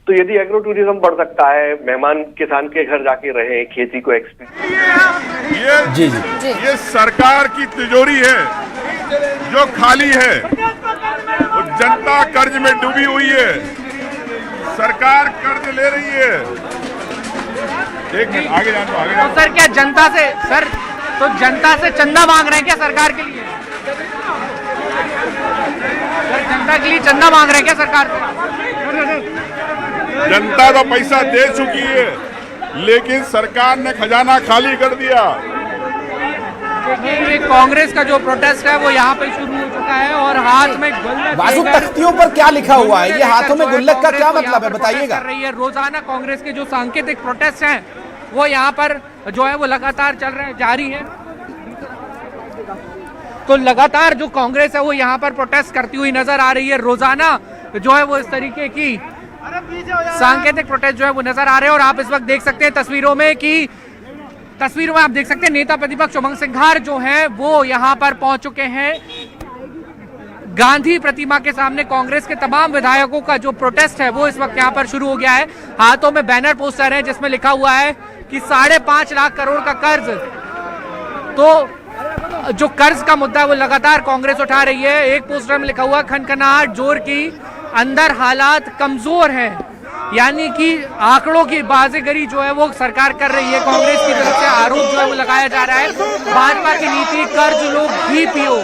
तो यदि agro tourism बढ़ सकता है, मेहमान किसान के घर जाके रहे, खेती को एक्सपीरियंस। ये सरकार की तिजोरी है जो खाली है, तो जनता कर्ज में डूबी हुई है, सरकार कर्ज ले रही है। एक मिनट आगे जाओ। तो सर क्या जनता से तो जनता से चंदा मांग रहे हैं क्या सरकार के लिए? सर जनता के लिए चंदा मांग रहे हैं क्या सरकार से? जनता तो पैसा दे चुकी है, लेकिन सरकार ने खजाना खाली कर दिया। देखिए कांग्रेस का जो प्रोटेस्ट है वो यहाँ पे शुरू हो चुका है और हाथ में गुल्लक। वासु, तख्तियों पर क्या लिखा हुआ है? ये हाथों में गुल्लक का क्या मतलब है, बताइएगा। कर रही है रोजाना कांग्रेस के जो सांकेतिक प्रोटेस्ट हैं वो यहाँ पर जो है वो लगातार चल रहे हैं, जारी है। तो लगातार जो कांग्रेस है वो यहाँ पर प्रोटेस्ट करती हुई नजर आ रही है। रोजाना जो है वो इस तरीके की सांकेतिक प्रोटेस्ट जो है वो नजर आ रहे हैं। और आप इस वक्त देख सकते हैं तस्वीरों में आप देख सकते हैं नेता प्रतिपक्ष उमंग सिंघार जो है वो यहाँ पर पहुंच चुके हैं। गांधी प्रतिमा के सामने कांग्रेस के तमाम विधायकों का जो प्रोटेस्ट है वो इस वक्त यहाँ पर शुरू हो गया है। हाथों में बैनर पोस्टर है जिसमें लिखा हुआ है कि 5.5 लाख करोड़ का कर्ज। तो जो कर्ज का मुद्दा है वो लगातार कांग्रेस उठा रही है। एक पोस्टर में लिखा हुआ खनखनाहट जोर की, अंदर हालात कमजोर है, यानी कि आंकड़ों की बाजीगरी जो है वो सरकार कर रही है। कांग्रेस की तरफ से आरोप जो है वो लगाया जा रहा है। भाजपा की नीति कर्ज लो घी पियो,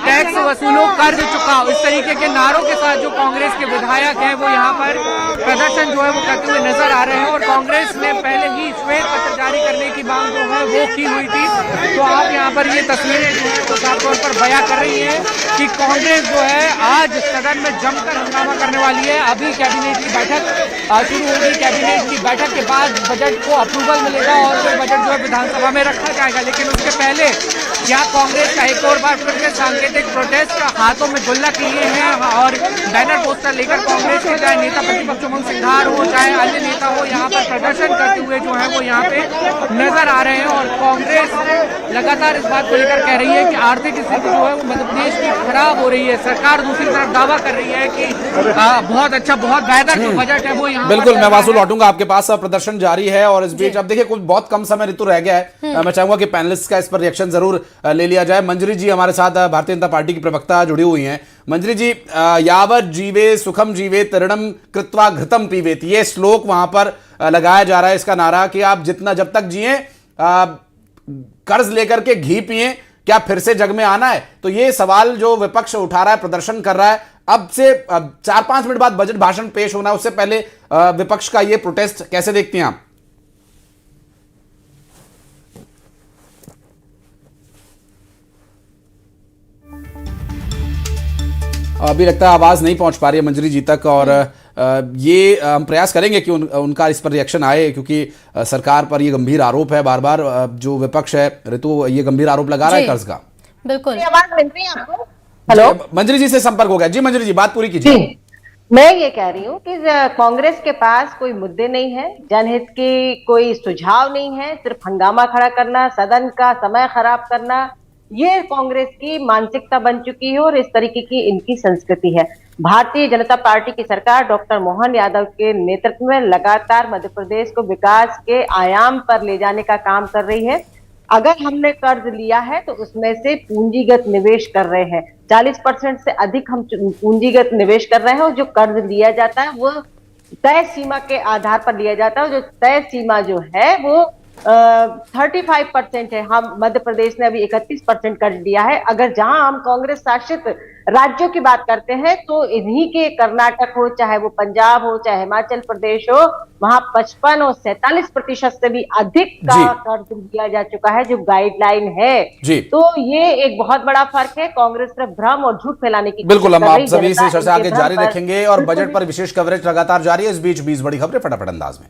टैक्स वसूलो कर्ज चुकाओ, इस तरीके के नारों के साथ जो कांग्रेस के विधायक हैं वो यहाँ पर प्रदर्शन जो है वो करते हुए नजर आ रहे हैं। और कांग्रेस ने पहले ही श्वेत पत्र जारी करने की मांग जो है वो की हुई थी। तो आप यहाँ पर ये तस्वीरें जो है वो साफ तौर पर बयां कर रही है कि कांग्रेस जो है आज सदन में जमकर हंगामा करने वाली है। अभी कैबिनेट की बैठक शुरू होगी, कैबिनेट की बैठक के बाद बजट को अप्रूवल मिलेगा और फिर बजट जो है विधानसभा में रखा जाएगा। लेकिन उसके पहले यहाँ कांग्रेस का एक और बार फिर से सांकेतिक प्रोटेस्ट, हाथों में गुल्लक लिए हैं और बैनर पोस्टर लेकर कांग्रेस के चाहे नेता प्रतिपक्ष उमंग सिंघार हो चाहे अन्य नेता हो यहाँ पर प्रदर्शन करते हुए जो है वो यहाँ पे नजर आ रहे हैं। और कांग्रेस लगातार इस बात को लेकर कह रही है कि आर्थिक स्थिति जो है वो मध्य प्रदेश की खराब हो रही है। सरकार दूसरी तरफ दावा कर रही है कि बहुत अच्छा, बहुत बेहतर जो बजट है वो यहाँ। बिल्कुल, मैं वासु लौटूंगा आपके पास। प्रदर्शन जारी है और इस बीच अब देखिए कुछ बहुत कम समय ऋतु रह गया है। मैं चाहूंगा कि पैनलिस्ट का इस पर रिएक्शन जरूर ले लिया जाए। मंजरी जी हमारे साथ भारतीय जनता पार्टी की प्रवक्ता जुड़ी हुई हैं। मंजरी जी, यावत जीवे सुखम जीवे तरणम कृत्वा घृतम पीवेत, ये श्लोक वहां पर लगाया जा रहा है, इसका नारा कि आप जितना जब तक जिए कर्ज लेकर के घी पिए, क्या फिर से जग में आना है? तो ये सवाल जो विपक्ष उठा रहा है, प्रदर्शन कर रहा है, अब से 4-5 मिनट बाद बजट भाषण पेश होना, उससे पहले विपक्ष का ये प्रोटेस्ट कैसे देखती हैं आप? अभी लगता है आवाज नहीं पहुंच पा रही है मंजरी जी तक और ये हम प्रयास करेंगे कि उनका इस पर रिएक्शन आए, क्योंकि सरकार पर ये गंभीर आरोप है। बार बार जो विपक्ष है ऋतु ये गंभीर आरोप लगा रहा है कर्ज का। बिल्कुल, आवाज मिल रही है आपको? हेलो, मंजरी जी से संपर्क हो गया। जी मंजरी जी, बात पूरी कीजिए। मैं ये कह रही हूँ कि कांग्रेस के पास कोई मुद्दे नहीं है, जनहित की कोई सुझाव नहीं है, सिर्फ हंगामा खड़ा करना, सदन का समय खराब करना, ये कांग्रेस की मानसिकता बन चुकी है और इस तरीके की इनकी संस्कृति है। भारतीय जनता पार्टी की सरकार डॉक्टर मोहन यादव के नेतृत्व में लगातार मध्य प्रदेश को विकास के आयाम पर ले जाने का काम कर रही है। अगर हमने कर्ज लिया है तो उसमें से पूंजीगत निवेश कर रहे हैं, 40% से अधिक हम पूंजीगत निवेश कर रहे हैं। और जो कर्ज लिया जाता है वो तय सीमा के आधार पर लिया जाता है। जो तय सीमा जो है वो 35% है। हम मध्य प्रदेश ने अभी 31% कर्ज लिया है। अगर जहां हम कांग्रेस शासित राज्यों की बात करते हैं तो इन्हीं के कर्नाटक हो, चाहे वो पंजाब हो, चाहे हिमाचल प्रदेश हो, वहां 55 और 47% से भी अधिक का कर्ज लिया जा चुका है, जो गाइडलाइन है। तो ये एक बहुत बड़ा फर्क है। कांग्रेस सिर्फ भ्रम और झूठ फैलाने की। बिल्कुल, हम आप सभी से चर्चा आगे जारी रखेंगे और बजट पर विशेष कवरेज लगातार जारी है। इस बीच 20 बड़ी खबरें फटाफट अंदाज में।